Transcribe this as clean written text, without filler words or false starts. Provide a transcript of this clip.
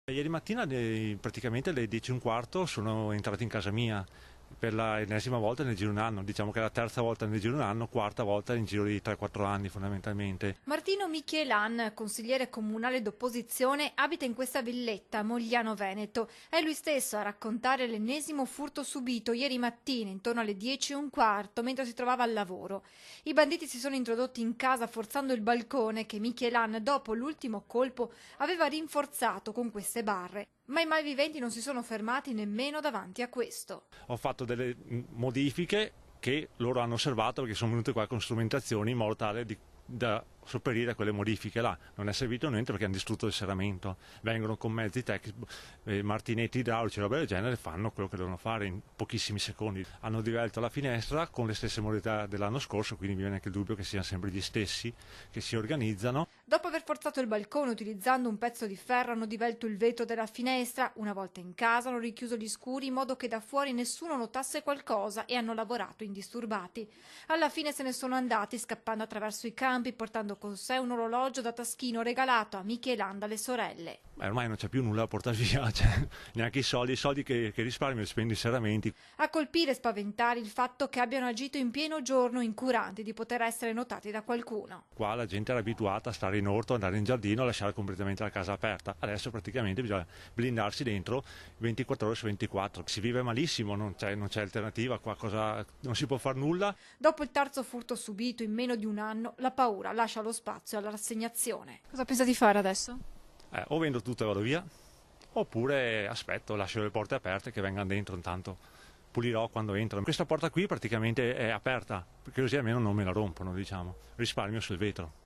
Ieri mattina praticamente alle 10:15 sono entrato in casa mia per l'ennesima volta nel giro di un anno, diciamo che è la terza volta nel giro di un anno, quarta volta nel giro di 3-4 anni fondamentalmente. Martino Michelan, consigliere comunale d'opposizione, abita in questa villetta a Mogliano Veneto. È lui stesso a raccontare l'ennesimo furto subito ieri mattina intorno alle 10:15 mentre si trovava al lavoro. I banditi si sono introdotti in casa forzando il balcone che Michelan, dopo l'ultimo colpo, aveva rinforzato con queste barre. Ma i malviventi non si sono fermati nemmeno davanti a questo. Ho fatto delle modifiche che loro hanno osservato perché sono venute qua con strumentazioni in modo tale da sopperire a quelle modifiche là. Non è servito niente perché hanno distrutto il serramento. Vengono con mezzi tecnici, martinetti idraulici, roba del genere, fanno quello che devono fare in pochissimi secondi. Hanno divelto la finestra con le stesse modalità dell'anno scorso, quindi mi viene anche il dubbio che siano sempre gli stessi che si organizzano. Dopo aver forzato il balcone utilizzando un pezzo di ferro hanno divelto il vetro della finestra, una volta in casa hanno richiuso gli scuri in modo che da fuori nessuno notasse qualcosa e hanno lavorato indisturbati. Alla fine se ne sono andati scappando attraverso i campi portando con sé un orologio da taschino regalato a Michelan dalle sorelle. Ormai non c'è più nulla da portare via, cioè, neanche i soldi che risparmio li spendo in serramenti. A colpire e spaventare il fatto che abbiano agito in pieno giorno incuranti di poter essere notati da qualcuno. Qua la gente era abituata a stare in orto, andare in giardino, lasciare completamente la casa aperta. Adesso praticamente bisogna blindarsi dentro 24 ore su 24. Si vive malissimo, non c'è alternativa, qua non si può fare nulla. Dopo il terzo furto subito in meno di un anno, la paura lascia lo spazio alla rassegnazione. Cosa pensa di fare adesso? O vendo tutto e vado via, oppure aspetto, lascio le porte aperte che vengano dentro intanto. Pulirò quando entrano. Questa porta qui praticamente è aperta, perché così almeno non me la rompono, diciamo. Risparmio sul vetro.